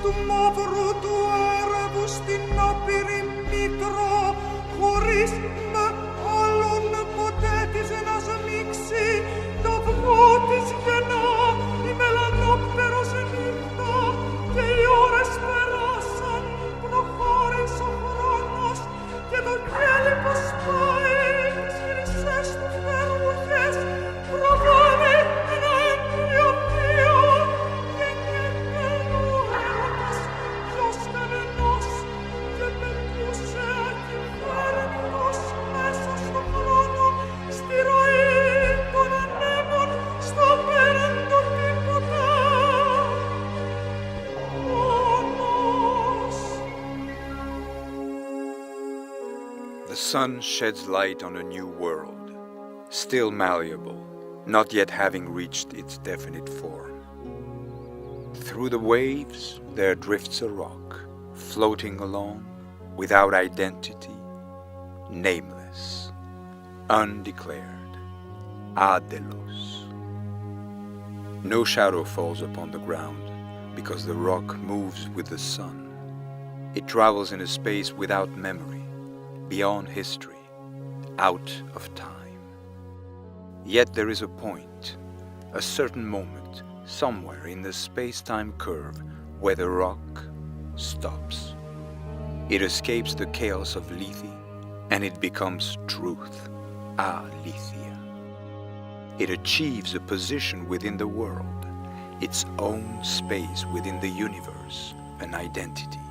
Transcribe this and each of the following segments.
του μαύρου του έρευου στην άπειρη μήτρα, χωρίς με άλλον ποτέ της να σμίξει, το αυγό της γεννά, η μελανόπτερος νύχτα, και οι ώρες περάσαν, προχώρησε ο χρόνος, και το κέλι πως πάει, τις χρυσές του φερούγες, προβάλλει ένα έμπριο βίο, γεννιέται ο έρωτας, ποιος κανενός, και πετούσε ακυβέρνητος μέσα στον χρόνο, στη ροή των ανέμων, στο πέραν το τίποτα. Μόνος. The sun sheds light on a new world, still malleable, not yet having reached its definite form. Through the waves there drifts a rock, floating along, without identity, nameless, undeclared, ΔΗΛΟΣ. No shadow falls upon the ground, because the rock moves with the sun. It travels in a space without memory, beyond history, out of time. Yet there is a point, a certain moment, somewhere in the space-time curve, where the rock stops. It escapes the chaos of lethe, and it becomes truth, aletheia. It achieves a position within the world, its own space within the universe, an identity.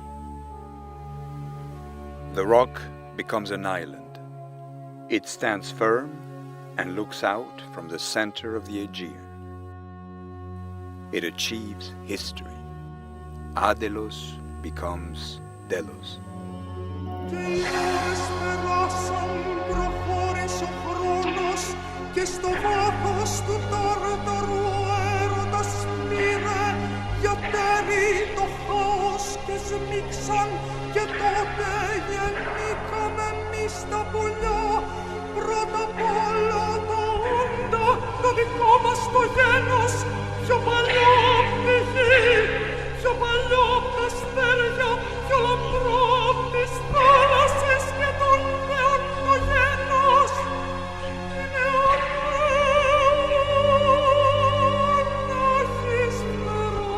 The rock becomes an island. It stands firm and looks out from the center of the Aegean. It achieves history. ΔΗΛΟΣ becomes ΔΗΛΟΣ. Και οι ώρες περάσαν, προχώρησε ο χρόνος, και στο βάθος του τάρταρου ο έρωτας πήρε για τέρι το χάος και σμίξαν, και τότε γεννήκαμε εμείς τα πουλιά, πρώτα απ' όλα τα όντα, το δικό μας το γένος, πιο παλιό απ' τη γη, πιο παλιό απ' τα αστέρια, πιο λαμπρό απ' τις θάλασσες και των θεών το γένος. Είναι ωραίο να έχεις φτερό.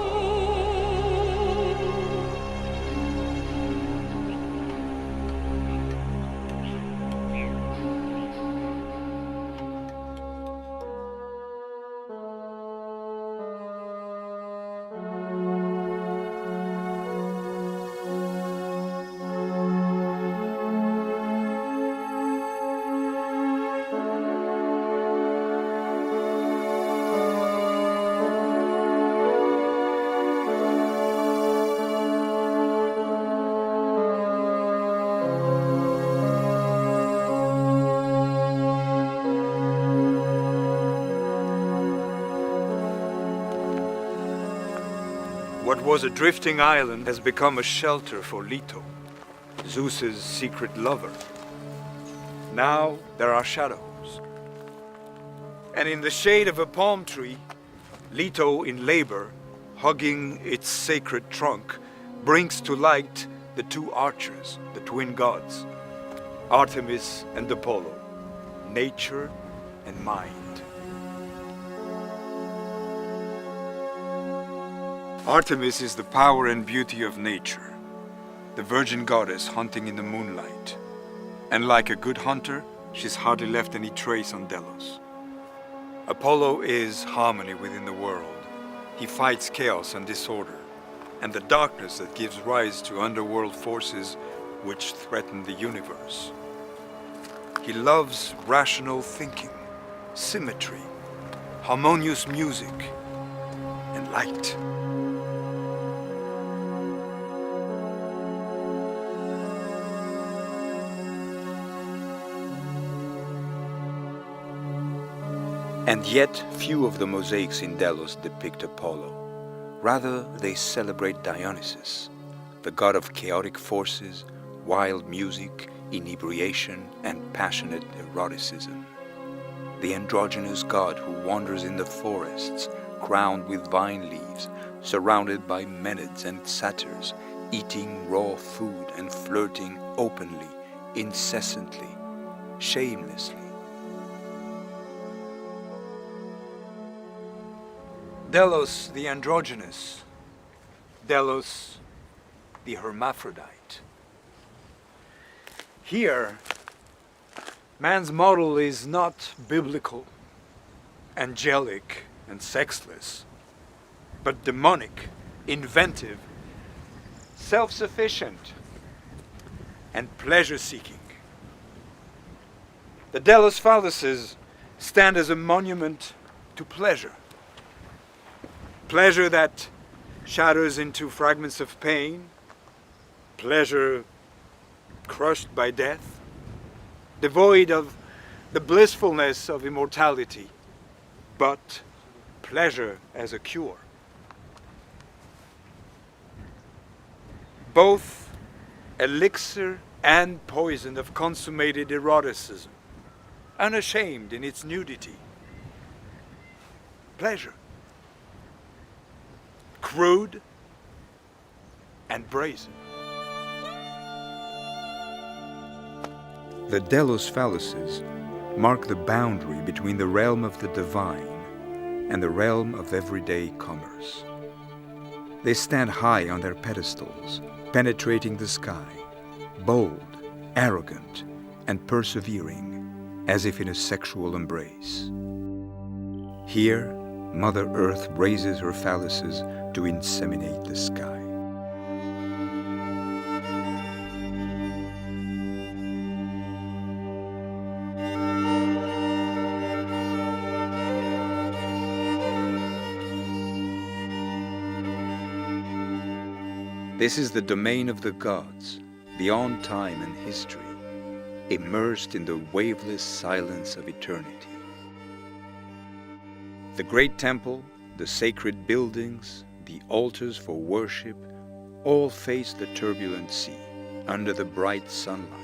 What was a drifting island has become a shelter for Leto, Zeus's secret lover. Now there are shadows. And in the shade of a palm tree, Leto in labor, hugging its sacred trunk, brings to light the two archers, the twin gods, Artemis and Apollo, nature and mind. Artemis is the power and beauty of nature, the virgin goddess hunting in the moonlight. And like a good hunter, she's hardly left any trace on ΔΗΛΟΣ. Apollo is harmony within the world. He fights chaos and disorder, and the darkness that gives rise to underworld forces which threaten the universe. He loves rational thinking, symmetry, harmonious music, and light. And yet few of the mosaics in ΔΗΛΟΣ depict Apollo. Rather, they celebrate Dionysus, the god of chaotic forces, wild music, inebriation, and passionate eroticism. The androgynous god who wanders in the forests, crowned with vine leaves, surrounded by maenads and satyrs, eating raw food and flirting openly, incessantly, shamelessly. Delos the androgynous, Delos the hermaphrodite. Here, man's model is not biblical, angelic, and sexless, but demonic, inventive, self-sufficient, and pleasure-seeking. The Delos phalluses stand as a monument to pleasure. Pleasure that shatters into fragments of pain, pleasure crushed by death, devoid of the blissfulness of immortality, but pleasure as a cure. Both elixir and poison of consummated eroticism, unashamed in its nudity. Pleasure. Crude and brazen. The Delos phalluses mark the boundary between the realm of the divine and the realm of everyday commerce. They stand high on their pedestals, penetrating the sky, bold, arrogant, and persevering, as if in a sexual embrace. Here, Mother Earth raises her phalluses to inseminate the sky. This is the domain of the gods, beyond time and history, immersed in the waveless silence of eternity. The great temple, the sacred buildings, the altars for worship, all face the turbulent sea, under the bright sunlight.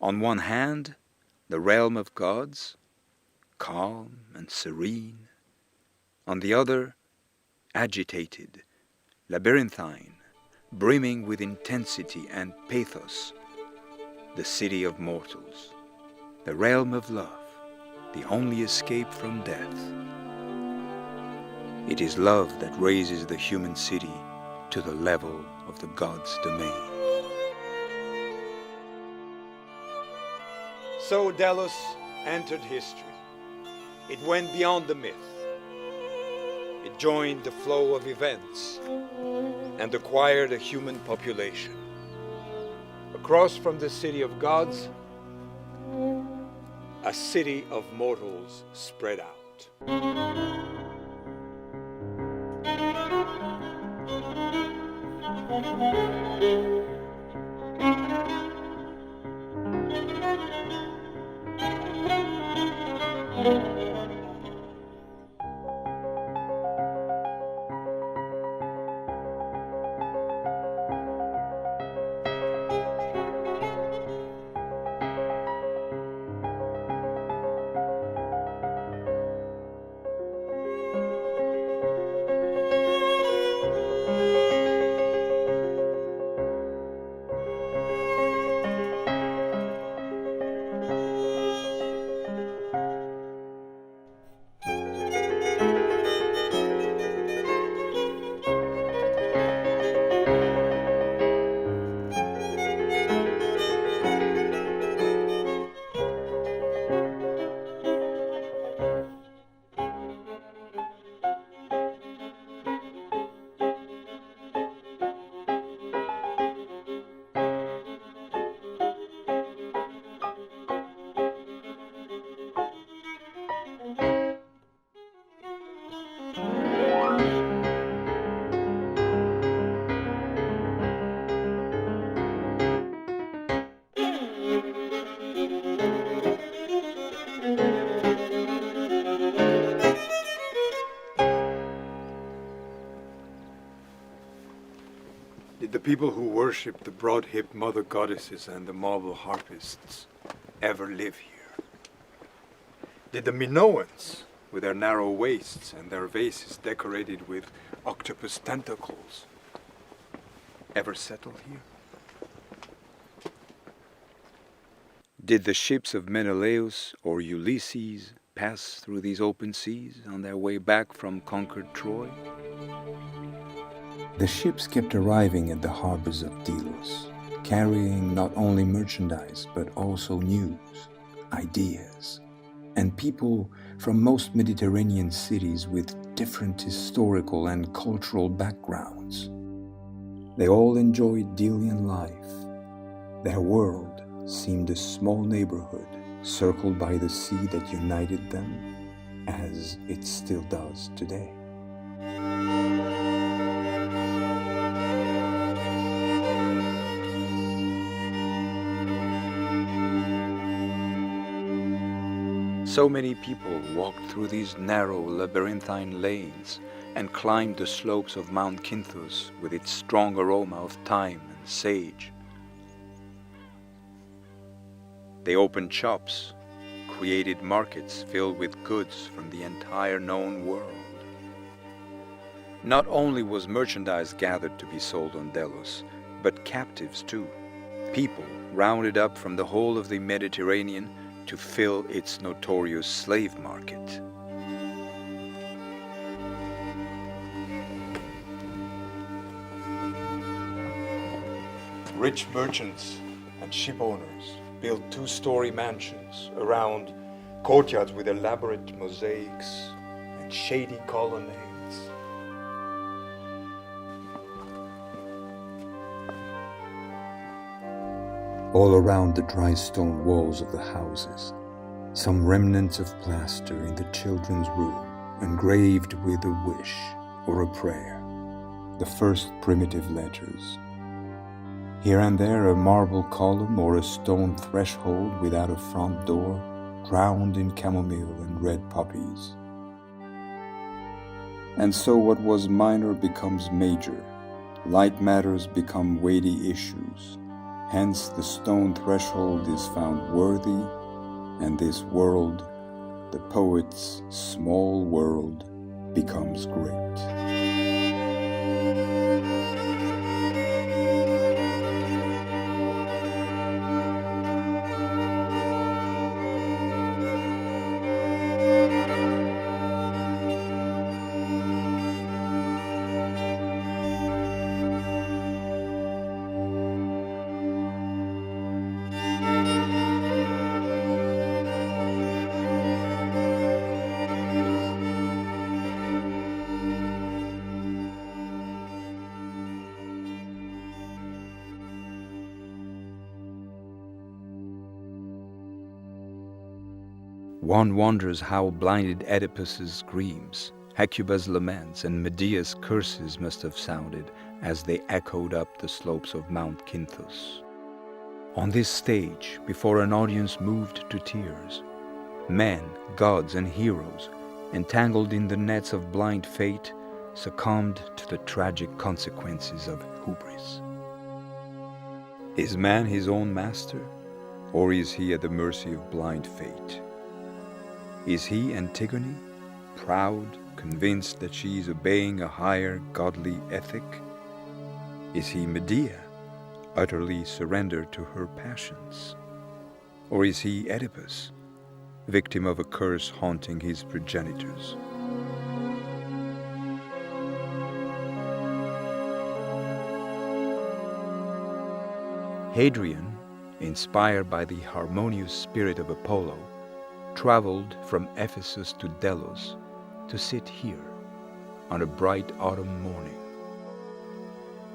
On one hand, the realm of gods, calm and serene. On the other, agitated, labyrinthine, brimming with intensity and pathos, the city of mortals, the realm of love, the only escape from death. It is love that raises the human city to the level of the gods' domain. So Delos entered history. It went beyond the myth. It joined the flow of events and acquired a human population. Across from the city of gods, a city of mortals spread out. Did the people who worship the broad-hipped mother goddesses and the marble harpists ever live here? Did the Minoans, with their narrow waists and their vases decorated with octopus tentacles, ever settle here? Did the ships of Menelaus or Ulysses pass through these open seas on their way back from conquered Troy? The ships kept arriving at the harbors of Dήλος, carrying not only merchandise but also news, ideas, and people from most Mediterranean cities with different historical and cultural backgrounds. They all enjoyed Delian life. Their world seemed a small neighborhood circled by the sea that united them, as it still does today. So many people walked through these narrow labyrinthine lanes and climbed the slopes of Mount Kinthus with its strong aroma of thyme and sage. They opened shops, created markets filled with goods from the entire known world. Not only was merchandise gathered to be sold on Delos, but captives too, people rounded up from the whole of the Mediterranean to fill its notorious slave market. Rich merchants and ship owners built two-story mansions around courtyards with elaborate mosaics and shady colonnades. All around the dry stone walls of the houses, some remnants of plaster in the children's room, engraved with a wish or a prayer, the first primitive letters. Here and there a marble column or a stone threshold without a front door, drowned in chamomile and red poppies. And so what was minor becomes major, light matters become weighty issues. Hence the stone threshold is found worthy, and this world, the poet's small world, becomes great. One wonders how blinded Oedipus's screams, Hecuba's laments, and Medea's curses must have sounded as they echoed up the slopes of Mount Kinthus. On this stage, before an audience moved to tears, men, gods, and heroes, entangled in the nets of blind fate, succumbed to the tragic consequences of hubris. Is man his own master, or is he at the mercy of blind fate? Is he Antigone, proud, convinced that she is obeying a higher godly ethic? Is he Medea, utterly surrendered to her passions? Or is he Oedipus, victim of a curse haunting his progenitors? Hadrian, inspired by the harmonious spirit of Apollo, traveled from Ephesus to Delos to sit here on a bright autumn morning.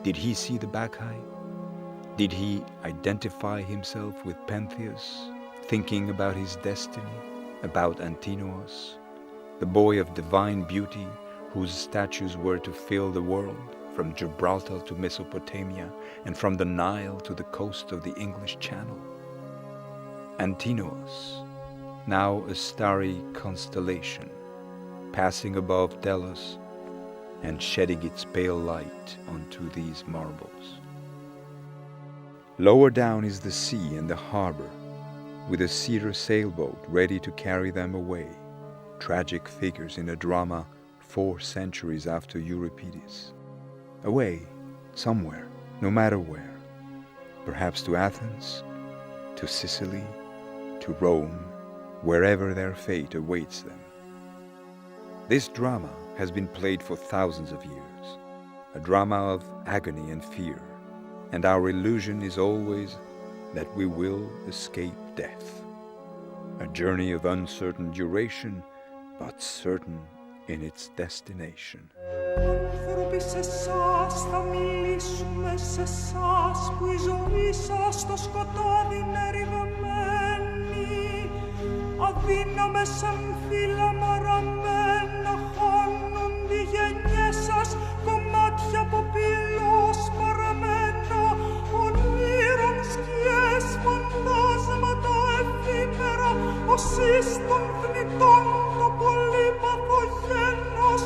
Did he see the Bacchae? Did he identify himself with Pentheus, thinking about his destiny, about Antinous, the boy of divine beauty whose statues were to fill the world, from Gibraltar to Mesopotamia, and from the Nile to the coast of the English Channel? Antinous, now a starry constellation, passing above Delos and shedding its pale light onto these marbles. Lower down is the sea and the harbor, with a cedar sailboat ready to carry them away, tragic figures in a drama 4 centuries after Euripides. Away, somewhere, no matter where, perhaps to Athens, to Sicily, to Rome, wherever their fate awaits them. This drama has been played for thousands of years, a drama of agony and fear, and our illusion is always that we will escape death, a journey of uncertain duration, but certain in its destination. Άνθρωποι σε εσάς θα μιλήσουμε, σε εσάς που η ζωή σας στο σκοτάδι είναι ριβεμένη. Αδύναμες εμφύλαμα ραμμένα χάνουν τη γενιές σας, κομμάτια από πυλός παραμένα, ονείρων σκιές, φαντάσματα εφήμερα, ως εις των θνητών το πολύπαθο γένος.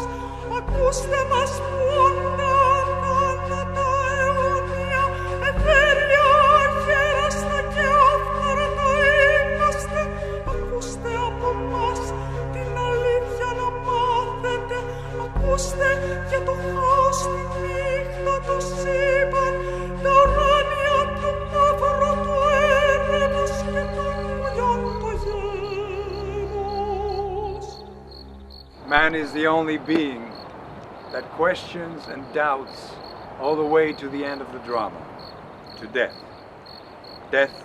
Ακούστε μας πόνα, θάνατα αιώνια, εθέρια, αγέραστα και άφθαρατα είμαστε. Ακούστε από μας την αλήθεια να μάθετε. Ακούστε για το χάος τη νύχτα, το σύμπαν, τα ουράνια του μαύρου του έρευος και των πουλιών το γέρος. Man is the only being that questions and doubts all the way to the end of the drama, to death. Death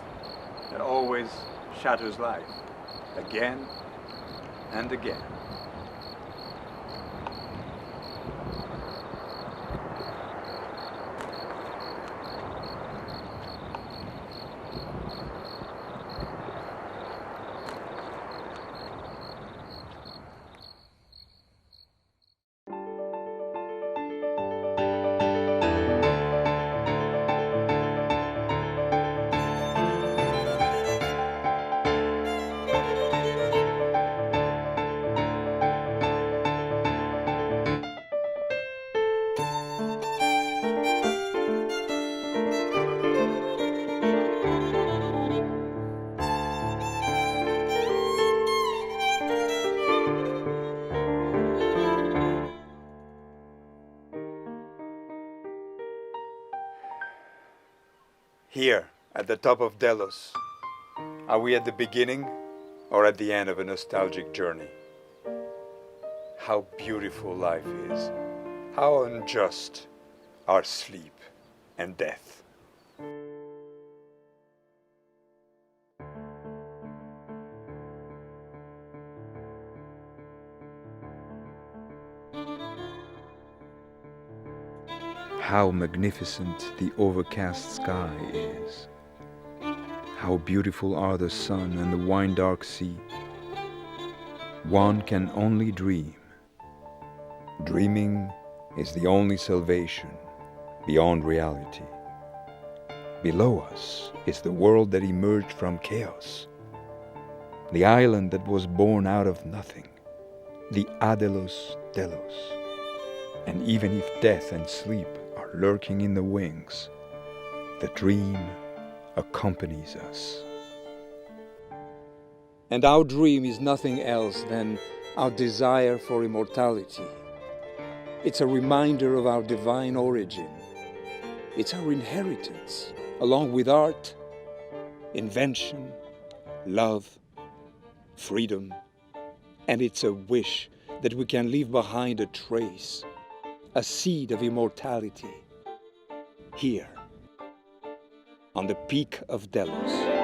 that always shatters life, again and again. Here, at the top of Delos, are we at the beginning or at the end of a nostalgic journey? How beautiful life is, how unjust are sleep and death. How magnificent the overcast sky is. How beautiful are the sun and the wine-dark sea. one can only dream. Dreaming is the only salvation beyond reality. Below us is the world that emerged from chaos, the island that was born out of nothing, the Adelos Delos. And even if death and sleep are lurking in the wings, the dream accompanies us. And our dream is nothing else than our desire for immortality. It's a reminder of our divine origin. It's our inheritance, along with art, invention, love, freedom, and it's a wish that we can leave behind a trace, a seed of immortality, here, on the peak of Delos.